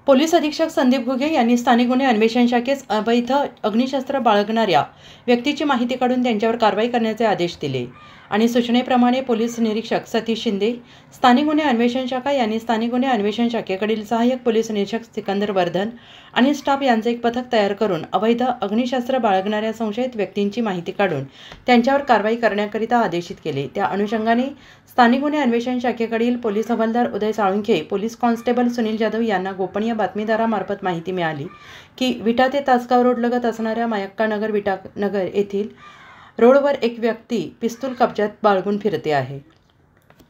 Police अधीक्षक संदीप घुगे यांनी स्थानिक गुन्हे अन्वेषण शाखेस अवैध अग्निशस्त्र बाळगणाऱ्या व्यक्तीची माहिती काढून त्यांच्यावर कारवाई करण्याचे आदेश दिले आणि सूचनेप्रमाणे पोलीस निरीक्षक सतीश शिंदे, स्थानिक गुन्हे अन्वेषण शाखा यांनी स्थानिक गुन्हे अन्वेषण शाखेकडील सहाय्यक पोलीस निरीक्षक सिकंदर वर्धन आणि स्टाफ यांचे एक पथक तयार करून अवैध अग्निशस्त्र बाळगणाऱ्या संशयित व्यक्तींची माहिती काढून त्यांच्यावर कारवाई करण्याकरिता आदेशित केले। त्या अनुषंगाने स्थानिक गुन्हे अन्वेषण शाखेकडील पोलीस हवालदार उदय साळुंखे, पोलीस कॉन्स्टेबल सुनील जाधव यांना गोपनीय बातमीदारामार्फत माहिती मिळाली की विटा ते तासगाव रोड लगत असणाऱ्या मयक्का नगर विटा नगर येथील रोडवर एक व्यक्ती पिस्तूल कब्जात बाळगून फिरते आहे।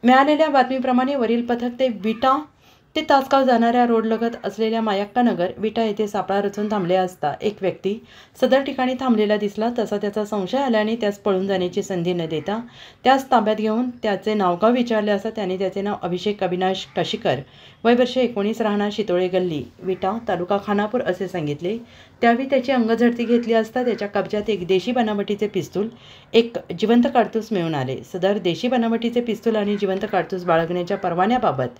मिळालेल्या बातमीप्रमाणे वरील पथक ते विटा ते तासगाव जाणाऱ्या रोड लगत असलेल्या मयक्का नगर विटा येथे सापळा रचून थांबले असता एक व्यक्ती सदर ठिकाणी थांबलेला दिसला। तसा त्याचा संशय आल्याने त्यास पळून जाण्याची संधी न देता त्यास ताब्यात घेऊन त्याचे नावगाव विचारले असता त्याने त्याचे नाव अभिषेक अविनाश कशीकर, वय वर्ष 19, राहणार शितोळे गल्ली विटा, तालुका खानापूर असे सांगितले। त्यावेळी त्याची अंगझडती घेतली असता त्याच्या कब्जात एक देशी बनावटीचे पिस्तूल, एक जिवंत काडतूस मिळून आले। सदर देशी बनावटीचे पिस्तूल आणि जिवंत काडतूस बाळगण्याच्या परवान्याबाबत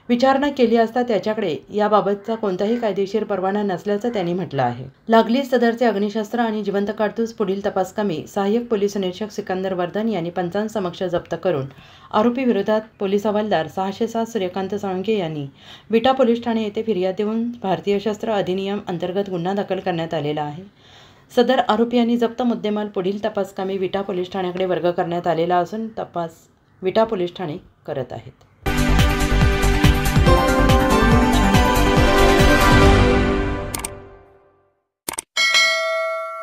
विचारणा केली असता त्याच्याकडे याबाबतचा कोणताही कायदेशीर परवाना नसल्याचं त्यांनी म्हटलं आहे। लागलीच सदरचे अग्निशस्त्र आणि जिवंत काडतूस पुढील तपासकामी सहाय्यक पोलीस निरीक्षक सिकंदर वर्धन यांनी पंचांसमक्ष जप्त करून आरोपी विरोधात पोलीस हवालदार 607 सूर्यकांत साळुंखे यांनी विटा पोलीस ठाणे येथे फिर्याद देऊन भारतीय शस्त्र अधिनियम अंतर्गत गुन्हा दाखल करण्यात आलेला आहे। सदर आरोपी यांनी जप्त मुद्देमाल पुढील तपासकामी विटा पोलीस ठाण्याकडे वर्ग करण्यात आलेला असून तपास विटा पोलीस ठाणे करत आहेत।